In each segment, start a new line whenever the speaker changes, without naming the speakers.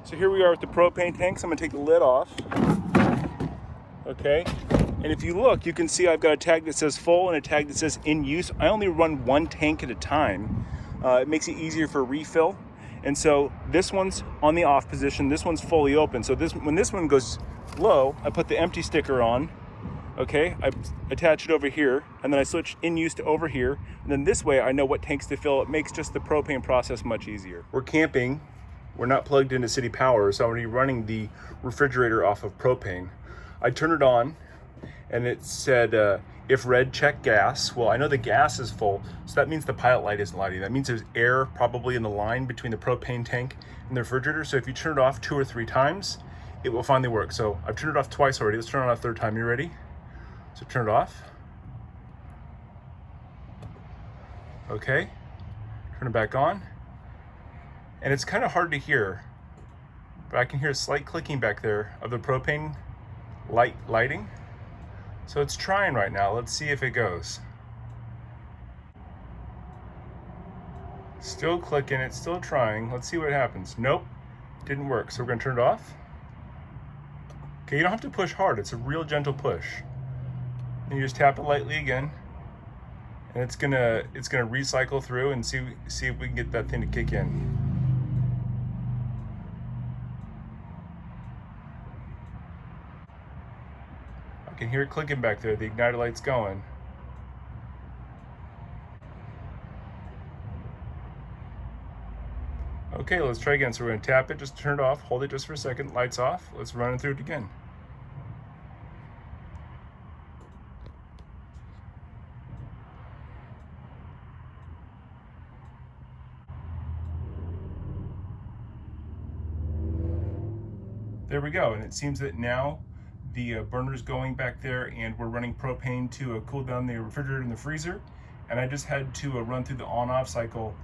So here we are with the propane tanks. I'm gonna take the lid off. Okay, and if you look, you can see I've got a tag that says full and a tag that says in use. I only run one tank at a time. It makes it easier for refill. And so this one's on the off position, this one's fully open. So when this one goes low, I put the empty sticker on, okay? I attach it over here, and then I switch in use to over here. And then this way I know what tanks to fill. It makes just the propane process much easier. We're camping, we're not plugged into city power, so I'm gonna be running the refrigerator off of propane. I turned it on and it said, if red, check gas. Well, I know the gas is full, so that means the pilot light isn't lighting. That means there's air probably in the line between the propane tank and the refrigerator. So if you turn it off 2 or 3 times, it will finally work. So I've turned it off twice already. Let's turn it on a third time. You ready? So turn it off. Okay, turn it back on. And it's kind of hard to hear, but I can hear a slight clicking back there of the propane lighting. So it's trying right now. Let's see if it goes. Still clicking, it's still trying. Let's see what happens. Nope, didn't work. So we're gonna turn it off. Okay, you don't have to push hard. It's a real gentle push. And you just tap it lightly again, and it's gonna recycle through and see if we can get that thing to kick in. I can hear it clicking back there. The igniter light's going. Okay, let's try again. So we're gonna tap it, just turn it off, hold it just for a second, lights off. Let's run it through it again. There we go, and it seems that now the burner's going back there, and we're running propane to cool down the refrigerator and the freezer. And I just had to run through the on-off cycle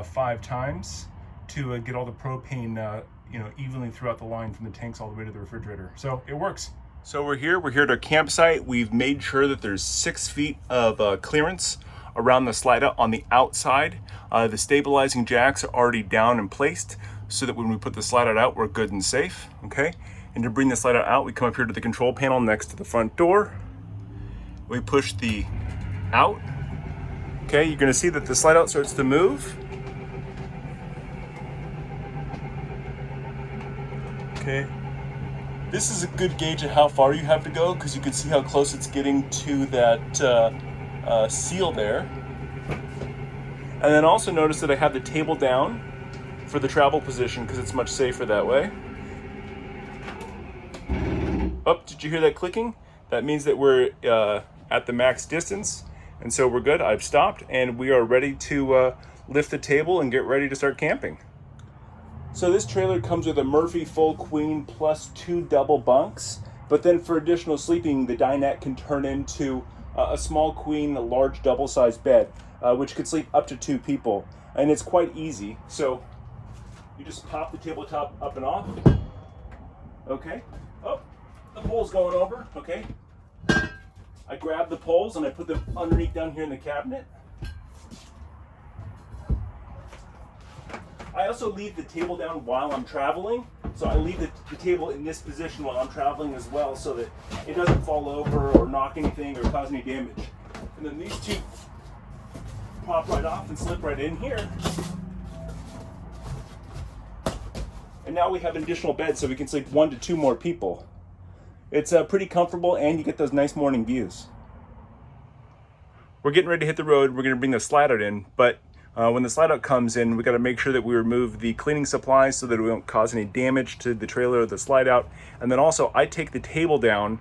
5 times to get all the propane evenly throughout the line from the tanks all the way to the refrigerator. So it works. So we're here at our campsite. We've made sure that there's 6 feet of clearance around the slide out on the outside. The stabilizing jacks are already down and placed so that when we put the slide out, we're good and safe, okay? And to bring the slide out, we come up here to the control panel next to the front door. We push the out. Okay, you're gonna see that the slide out starts to move. Okay, this is a good gauge of how far you have to go because you can see how close it's getting to that seal there. And then also notice that I have the table down for the travel position because it's much safer that way. Oh, did you hear that clicking? That means that we're at the max distance, and so we're good. I've stopped, and we are ready to lift the table and get ready to start camping. So this trailer comes with a Murphy full queen plus 2 double bunks, but then for additional sleeping, the dinette can turn into a small queen, a large double-sized bed, which could sleep up to 2 people, and it's quite easy. So you just pop the tabletop up and off. Okay. Oh, the pole's going over. Okay. I grab the poles and I put them underneath down here in the cabinet. I also leave the table down while I'm traveling. So I leave the table in this position while I'm traveling as well so that it doesn't fall over or knock anything or cause any damage. And then these 2 pop right off and slip right in here. And now we have an additional bed so we can sleep 1 to 2 more people. It's pretty comfortable, and you get those nice morning views. We're getting ready to hit the road. We're gonna bring the slide out in, but when the slide out comes in, we gotta make sure that we remove the cleaning supplies so that we don't cause any damage to the trailer or the slide out. And then also I take the table down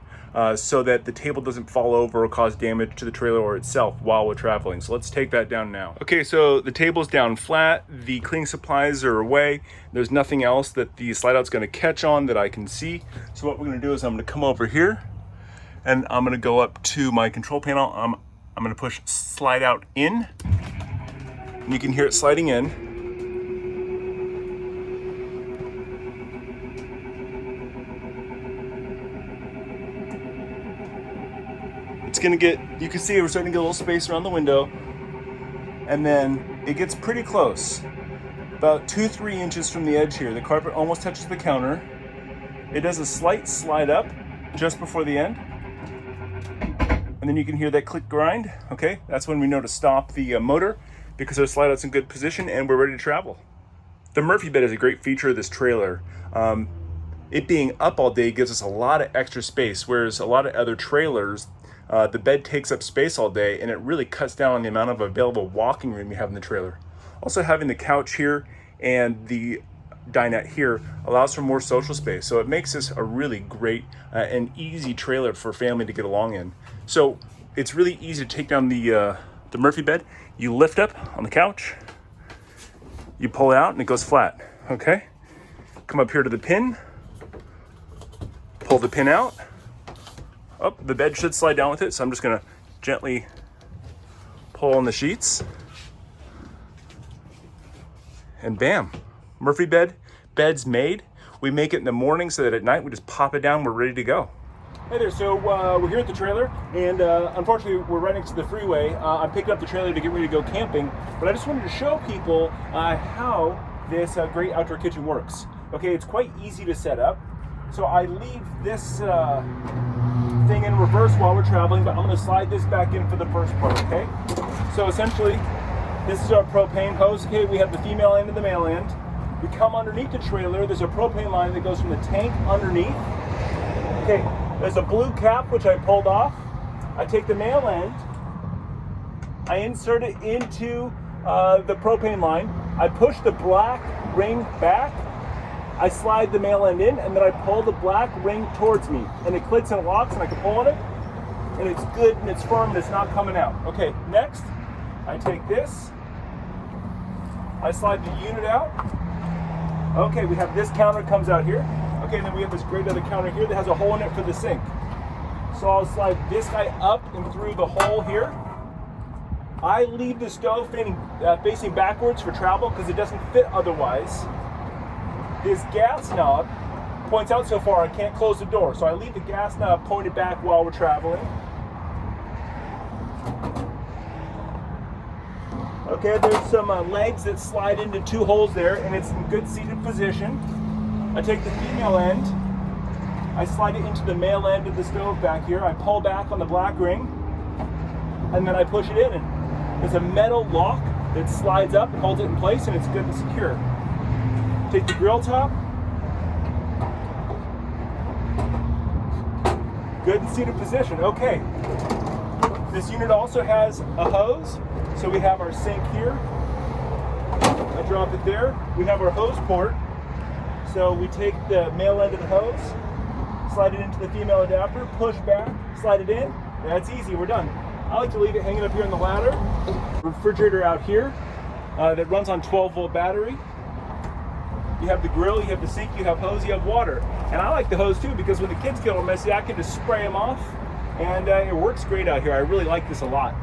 so that the table doesn't fall over or cause damage to the trailer or itself while we're traveling. So let's take that down now. Okay, so the table's down flat, the cleaning supplies are away. There's nothing else that the slide out's gonna catch on that I can see. So what we're gonna do is I'm gonna come over here and I'm gonna go up to my control panel. I'm gonna push slide out in, and you can hear it sliding in. It's gonna get, you can see we're starting to get a little space around the window, and then it gets pretty close. about 2-3 inches from the edge here. The carpet almost touches the counter. It does a slight slide up just before the end. And then you can hear that click grind. Okay, that's when we know to stop the motor because our slide out's in good position and we're ready to travel. The Murphy bed is a great feature of this trailer. It being up all day gives us a lot of extra space, whereas a lot of other trailers, the bed takes up space all day and it really cuts down on the amount of available walking room you have in the trailer. Also, having the couch here and the dinette here allows for more social space. So it makes this a really great and easy trailer for family to get along in. So it's really easy to take down the Murphy bed. You lift up on the couch, you pull it out and it goes flat, okay? Come up here to the pin, pull the pin out. Oh, the bed should slide down with it, so I'm just gonna gently pull on the sheets. And bam, Murphy bed's made. We make it in the morning so that at night we just pop it down, we're ready to go. Hey there, so we're here at the trailer, and unfortunately we're right next to the freeway. I'm picking up the trailer to get ready to go camping, but I just wanted to show people how this great outdoor kitchen works. Okay, it's quite easy to set up. So I leave this thing in reverse while we're traveling, but I'm gonna slide this back in for the first part, okay? So essentially, this is our propane hose. Okay, we have the female end and the male end. We come underneath the trailer. There's a propane line that goes from the tank underneath. Okay, there's a blue cap, which I pulled off. I take the male end. I insert it into the propane line. I push the black ring back. I slide the male end in, and then I pull the black ring towards me. And it clicks and locks, and I can pull on it. And it's good, and it's firm, and it's not coming out. Okay, next, I take this. I slide the unit out. Okay, we have this counter comes out here. Okay, then we have this great other counter here that has a hole in it for the sink. So I'll slide this guy up and through the hole here. I leave the stove facing backwards for travel because it doesn't fit otherwise. This gas knob points out so far I can't close the door. So I leave the gas knob pointed back while we're traveling. Okay, there's some legs that slide into 2 holes there, and it's in good seated position. I take the female end, I slide it into the male end of the stove back here. I pull back on the black ring, and then I push it in. And there's a metal lock that slides up and holds it in place, and it's good and secure. Take the grill top, good and seated position. Okay, this unit also has a hose. So we have our sink here. I drop it there. We have our hose port. So we take the male end of the hose, slide it into the female adapter, push back, slide it in. That's easy, we're done. I like to leave it hanging up here on the ladder. Refrigerator out here that runs on 12-volt battery. You have the grill, you have the sink, you have hose, you have water. And I like the hose too because when the kids get all messy, I can just spray them off. And it works great out here. I really like this a lot.